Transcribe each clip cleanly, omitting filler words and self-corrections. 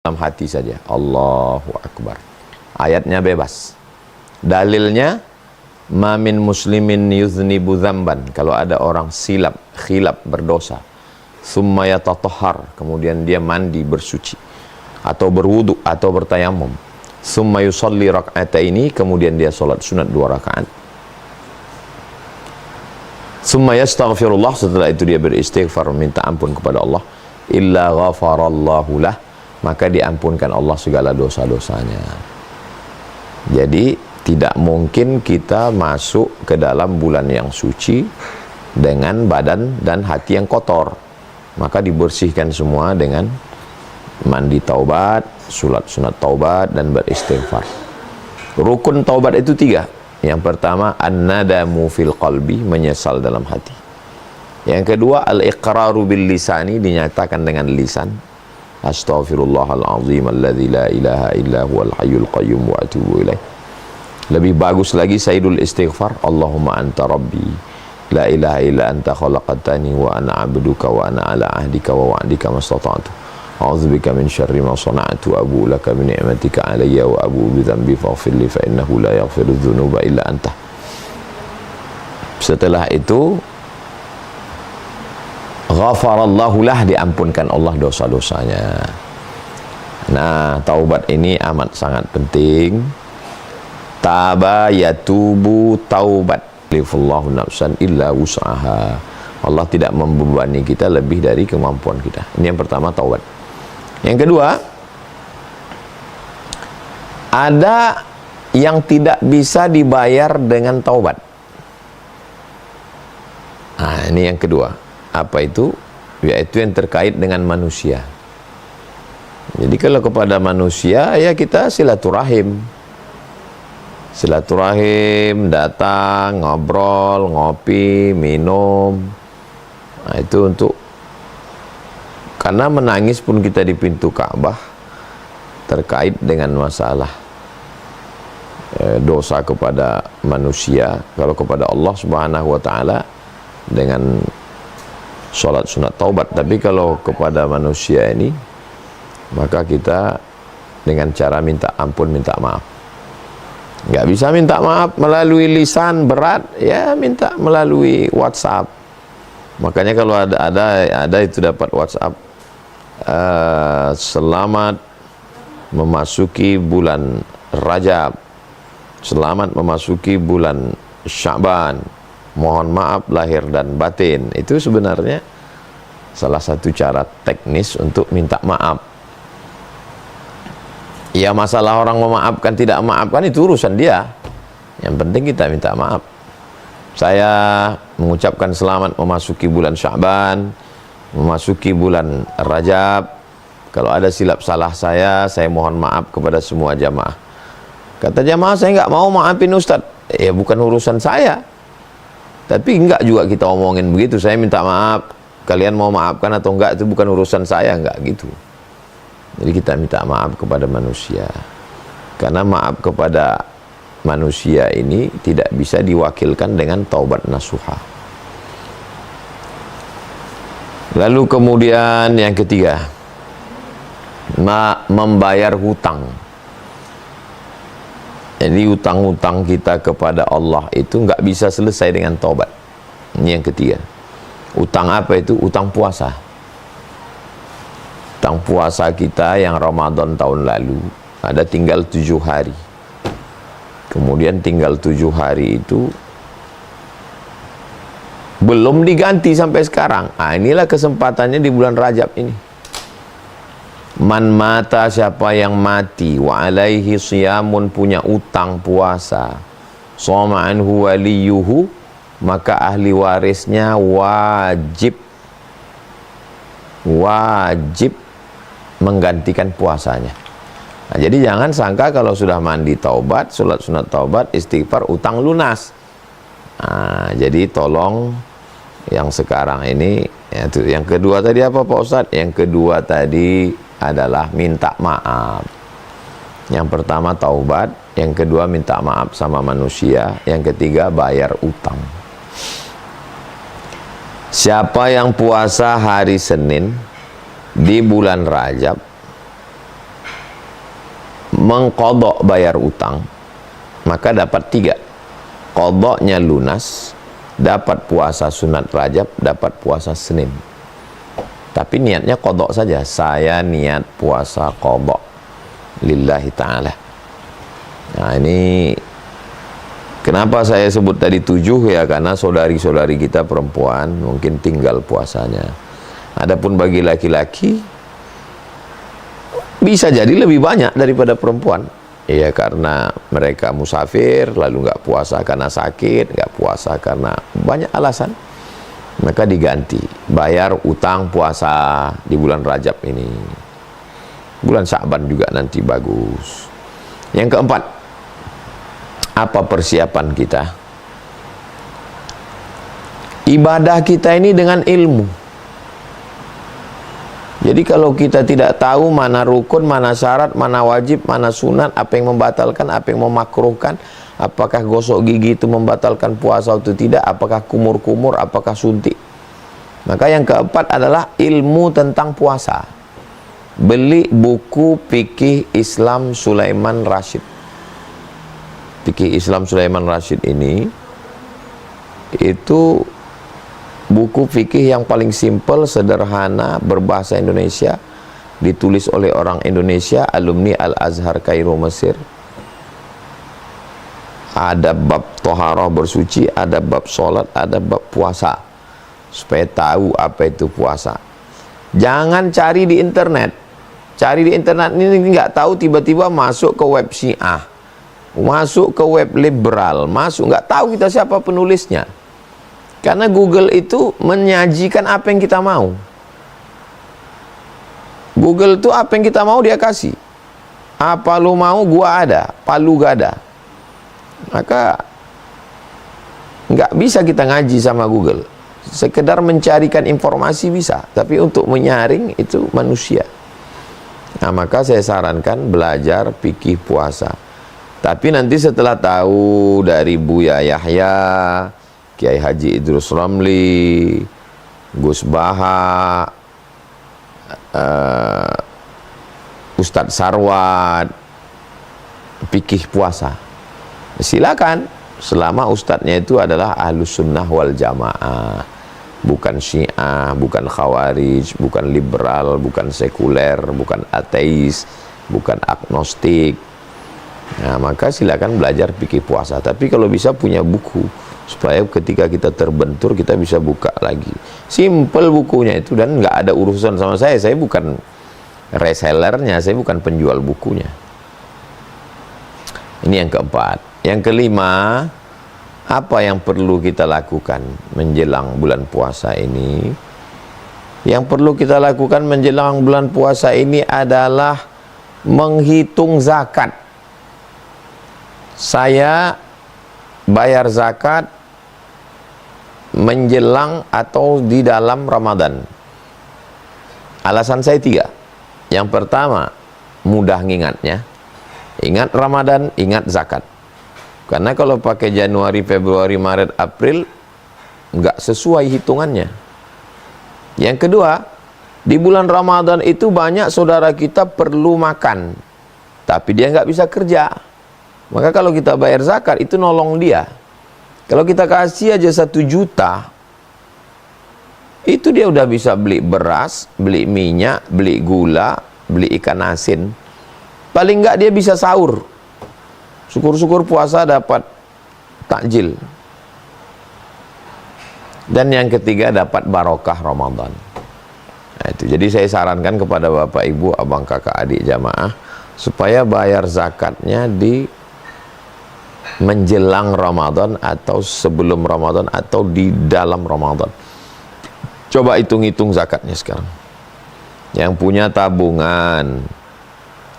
dalam hati saja. Allahu Akbar. Ayatnya bebas. Dalilnya, ma min muslimin yuznibu dzamban. Kalau ada orang khilaf berdosa, summa yatatahhar, kemudian dia mandi bersuci atau berwudu atau bertayamum, summa yusalli rak'ataini, kemudian dia salat sunat 2 rakaat, summa yastaghfirullah, setelah itu dia beristighfar minta ampun kepada Allah, illa ghafarallahu lah, maka diampunkan Allah segala dosa-dosanya. Jadi tidak mungkin kita masuk ke dalam bulan yang suci dengan badan dan hati yang kotor. Maka dibersihkan semua dengan mandi taubat, salat sunat taubat, dan beristighfar. Rukun taubat itu 3. Yang pertama, an-nadamu fil qalbi, menyesal dalam hati. Yang kedua, al-iqraru bil lisani, dinyatakan dengan lisan. Astaghfirullahalazim alladzi la ilaha illa huwal hayyul qayyum wa atubu ilaih. Lebih bagus lagi sayyidul istighfar, Allahumma anta rabbi la ilaha illa anta khalaqtani wa ana 'abduka wa ana 'ala ahdika wa wa'dika mastata'tu. A'udzubika min syarri ma sana'tu, abu laka bi ni'matika 'alayya wa abu bi dzambi faghfir li fa innahu la yaghfiru dzunuba illa anta. Setelah itu ghafarallahu lah, diampunkan Allah dosa-dosanya. Nah, taubat ini amat sangat penting. Taba yatubu taubat, lifullahu nafsan illa wus'aha. Allah tidak membebani kita lebih dari kemampuan kita. Ini yang pertama, taubat. Yang kedua, ada yang tidak bisa dibayar dengan taubat. Nah, ini yang kedua. Apa itu? Yaitu yang terkait dengan manusia. Jadi kalau kepada manusia, ya kita silaturahim. Silaturahim, datang, ngobrol, ngopi, minum. Nah, itu untuk, karena menangis pun kita di pintu Ka'bah terkait dengan masalah dosa kepada manusia. Kalau kepada Allah Subhanahu wa taala dengan sholat sunat taubat, tapi kalau kepada manusia ini maka kita dengan cara minta ampun, minta maaf. Nggak bisa minta maaf melalui lisan, berat, ya minta melalui WhatsApp. Makanya kalau ada itu dapat WhatsApp, selamat memasuki bulan Rajab, selamat memasuki bulan Sya'ban, mohon maaf lahir dan batin. Itu sebenarnya salah satu cara teknis untuk minta maaf. Ya, masalah orang memaafkan tidak memaafkan itu urusan dia. Yang penting kita minta maaf. Saya mengucapkan selamat memasuki bulan Sya'ban, memasuki bulan Rajab. Kalau ada silap salah saya mohon maaf kepada semua jamaah. Kata jamaah, saya nggak mau maafin Ustadz. Ya bukan urusan saya. Tapi enggak juga kita omongin begitu, saya minta maaf, kalian mau maafkan atau enggak itu bukan urusan saya, enggak gitu. Jadi kita minta maaf kepada manusia. Karena maaf kepada manusia ini tidak bisa diwakilkan dengan taubat nasuha. Lalu kemudian yang ketiga, membayar hutang. Jadi hutang-hutang kita kepada Allah itu nggak bisa selesai dengan taubat. Ini yang ketiga. Utang apa itu? Utang puasa. Utang puasa kita yang Ramadan tahun lalu ada tinggal 7 hari. Kemudian tinggal 7 hari itu belum diganti sampai sekarang. Nah, inilah kesempatannya di bulan Rajab ini. Man mata, siapa yang mati, wa alaihi siyamun, punya utang puasa, shoma anhu waliyuhu, maka ahli warisnya wajib menggantikan puasanya. Nah, jadi jangan sangka kalau sudah mandi taubat, salat sunat taubat, istighfar, utang lunas. Nah, jadi tolong yang sekarang ini, ya, yang kedua tadi apa Pak Ustadz? Yang kedua tadi adalah minta maaf. Yang pertama taubat, yang kedua minta maaf sama manusia, yang ketiga bayar utang. Siapa yang puasa hari Senin di bulan Rajab, mengqadha bayar utang, maka dapat 3. Qadhanya lunas, dapat puasa sunat Rajab, dapat puasa Senin. Tapi niatnya qadha saja. Saya niat puasa qadha lillahi ta'ala. Nah, ini kenapa saya sebut tadi 7 ya, karena saudari-saudari kita perempuan mungkin tinggal puasanya. Adapun bagi laki-laki bisa jadi lebih banyak daripada perempuan. Ya, karena mereka musafir, lalu nggak puasa karena sakit, nggak puasa karena banyak alasan. Maka diganti, bayar utang puasa di bulan Rajab ini. Bulan Sya'ban juga nanti bagus. Yang keempat, apa persiapan kita? Ibadah kita ini dengan ilmu. Jadi kalau kita tidak tahu mana rukun, mana syarat, mana wajib, mana sunat, apa yang membatalkan, apa yang memakruhkan, apakah gosok gigi itu membatalkan puasa atau tidak, apakah kumur-kumur, apakah suntik. Maka yang keempat adalah ilmu tentang puasa. Beli buku Fikih Islam Sulaiman Rasyid. Fikih Islam Sulaiman Rasyid ini itu buku fikih yang paling simpel, sederhana, berbahasa Indonesia, ditulis oleh orang Indonesia, alumni Al-Azhar Kairo Mesir. Ada bab toharah bersuci, ada bab sholat, ada bab puasa, supaya tahu apa itu puasa. Jangan cari di internet. Cari di internet ini nggak tahu, tiba-tiba masuk ke web Syiah, masuk ke web liberal, masuk, nggak tahu kita siapa penulisnya. Karena Google itu menyajikan apa yang kita mau. Google itu apa yang kita mau dia kasih. Apa lu mau gua ada, palu gak ada. Maka nggak bisa kita ngaji sama Google. Sekedar mencarikan informasi bisa, tapi untuk menyaring itu manusia. Nah, maka saya sarankan belajar fikih puasa. Tapi nanti setelah tahu dari Buya Yahya, Kiai Haji Idrus Ramli, Gus Baha, Ustadz Sarwad, fikih puasa, silakan, selama ustadznya itu adalah Ahlus Sunnah wal Jamaah, bukan Syiah, bukan Khawarij, bukan liberal, bukan sekuler, bukan ateis, bukan agnostik. Nah, maka silakan belajar fikih puasa. Tapi kalau bisa punya buku, supaya ketika kita terbentur kita bisa buka lagi. Simple bukunya itu, dan nggak ada urusan sama saya. Saya bukan resellernya, saya bukan penjual bukunya. Ini yang keempat. Yang kelima, apa yang perlu kita lakukan menjelang bulan puasa ini? Yang perlu kita lakukan menjelang bulan puasa ini adalah menghitung zakat. Saya bayar zakat menjelang atau di dalam Ramadan. Alasan saya 3. Yang pertama, mudah ngingatnya. Ingat Ramadan, ingat zakat. Karena kalau pakai Januari, Februari, Maret, April, nggak sesuai hitungannya. Yang kedua, di bulan Ramadan itu banyak saudara kita perlu makan, tapi dia nggak bisa kerja. Maka kalau kita bayar zakat, itu nolong dia. Kalau kita kasih aja 1 juta, itu dia udah bisa beli beras, beli minyak, beli gula, beli ikan asin. Paling nggak dia bisa sahur. Syukur-syukur puasa dapat takjil. Dan yang ketiga, dapat barokah Ramadan. Nah, itu. Jadi saya sarankan kepada Bapak Ibu, abang kakak adik jamaah, supaya bayar zakatnya di menjelang Ramadan atau sebelum Ramadan atau di dalam Ramadan. Coba hitung-hitung zakatnya sekarang. Yang punya tabungan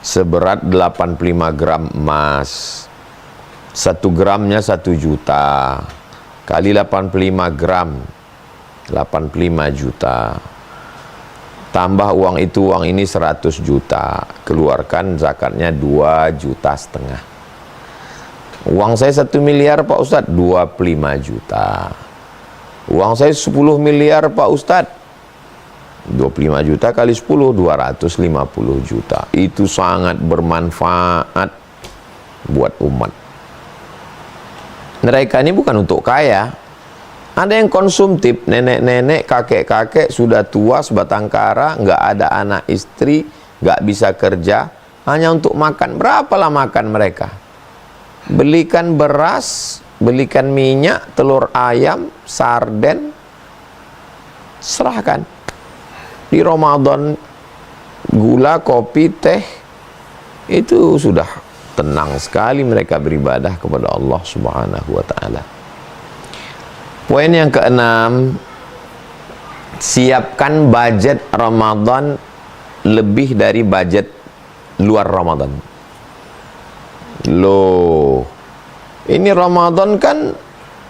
seberat 85 gram emas, 1 gramnya 1 juta, kali 85 gram, 85 juta. Tambah uang itu, uang ini 100 juta. Keluarkan zakatnya 2,5 juta. Uang saya 1 miliar Pak Ustadz, 25 juta. Uang saya 10 miliar Pak Ustadz, 25 juta kali 10, 250 juta. Itu sangat bermanfaat buat umat. Mereka ini bukan untuk kaya. Ada yang konsumtif, nenek-nenek, kakek-kakek, sudah tua, sebatang kara, nggak ada anak istri, nggak bisa kerja, hanya untuk makan. Berapalah makan mereka? Belikan beras, belikan minyak, telur ayam, sarden, serahkan. Di Ramadan, gula, kopi, teh, itu sudah tenang sekali mereka beribadah kepada Allah Subhanahu wa ta'ala. Poin yang keenam, siapkan budget Ramadan lebih dari budget luar Ramadan. Loh, ini Ramadan kan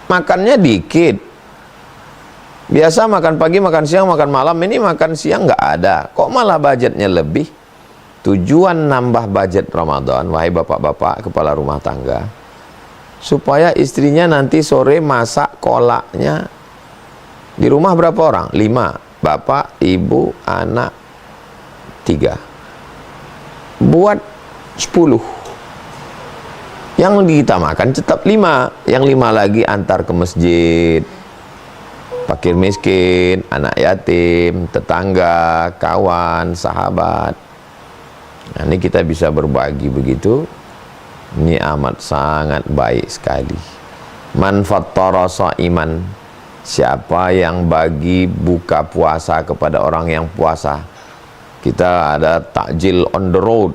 makannya dikit. Biasa makan pagi, makan siang, makan malam. Ini makan siang nggak ada. Kok malah budgetnya lebih? Tujuan nambah budget Ramadan, wahai bapak-bapak kepala rumah tangga, supaya istrinya nanti sore masak kolaknya. Di rumah berapa orang? 5. Bapak, ibu, anak 3. Buat 10. Yang kita makan tetap 5. Yang 5 lagi antar ke masjid. Fakir miskin, anak yatim, tetangga, kawan, sahabat. Nah, ini kita bisa berbagi begitu. Ini amat sangat baik sekali. Man fattara sha'iman, siapa yang bagi buka puasa kepada orang yang puasa. Kita ada takjil on the road,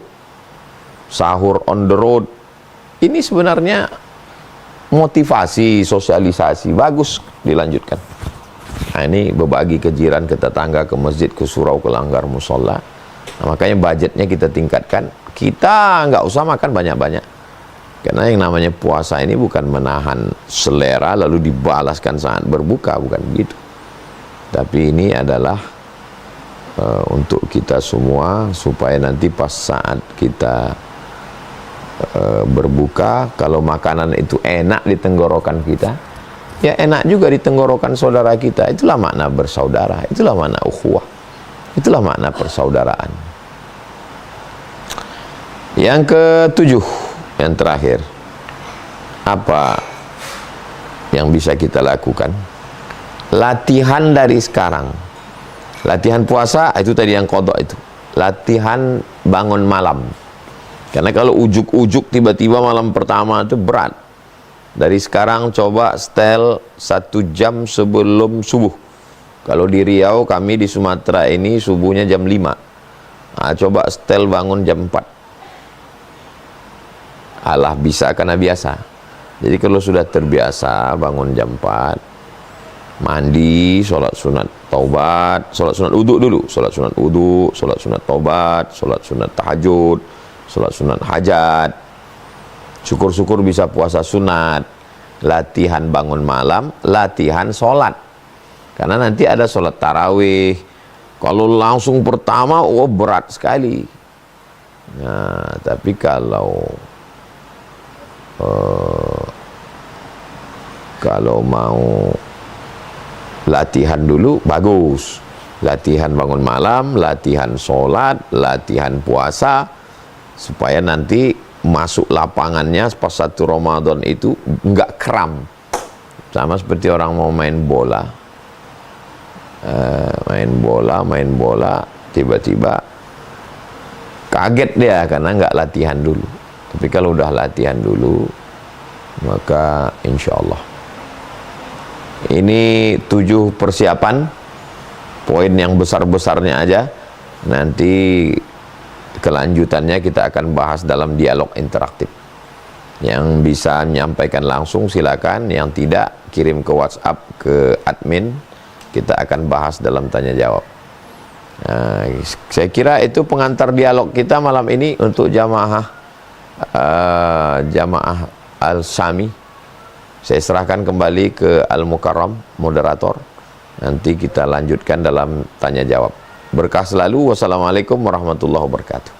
sahur on the road. Ini sebenarnya motivasi, sosialisasi, bagus dilanjutkan. Nah, ini berbagi ke jiran, ke tetangga, ke masjid, ke surau, ke langgar musola. Nah, makanya budgetnya kita tingkatkan. Kita nggak usah makan banyak-banyak. Karena yang namanya puasa ini bukan menahan selera lalu dibalaskan saat berbuka, bukan begitu. Tapi ini adalah untuk kita semua, supaya nanti pas saat kita berbuka, kalau makanan itu enak di tenggorokan kita, ya enak juga di tenggorokan saudara kita. Itulah makna bersaudara, itulah makna ukhuwah, itulah makna persaudaraan. Yang ketujuh, yang terakhir, apa yang bisa kita lakukan? Latihan dari sekarang. Latihan puasa itu tadi yang qadha itu. Latihan bangun malam. Karena kalau ujuk-ujuk tiba-tiba malam pertama itu berat. Dari sekarang coba setel 1 jam sebelum subuh. Kalau di Riau, kami di Sumatera ini subuhnya jam 5. Nah, coba setel bangun jam 4. Alah, bisa karena biasa. Jadi kalau sudah terbiasa bangun jam 4, mandi, sholat sunat taubat, sholat sunat wudu dulu, sholat sunat wudu, sholat sunat taubat, sholat sunat tahajud, sholat sunat hajat, syukur-syukur bisa puasa sunat, latihan bangun malam, latihan sholat. Karena nanti ada sholat tarawih. Kalau langsung pertama, oh berat sekali. Nah, tapi kalau mau latihan dulu, bagus. Latihan bangun malam, latihan sholat, latihan puasa, supaya nanti masuk lapangannya pas 1 Ramadan itu nggak kram. Sama seperti orang mau main bola. Main bola, tiba-tiba kaget dia karena nggak latihan dulu. Tapi kalau udah latihan dulu, maka insya Allah. Ini 7 persiapan, poin yang besar-besarnya aja. Nanti kelanjutannya kita akan bahas dalam dialog interaktif. Yang bisa menyampaikan langsung silakan, yang tidak kirim ke WhatsApp ke admin. Kita akan bahas dalam tanya jawab. Nah, saya kira itu pengantar dialog kita malam ini untuk jamaah Al-Sami. Saya serahkan kembali ke Al-Mukarram, moderator. Nanti kita lanjutkan dalam tanya jawab. Berkah selalu. Wassalamualaikum warahmatullahi wabarakatuh.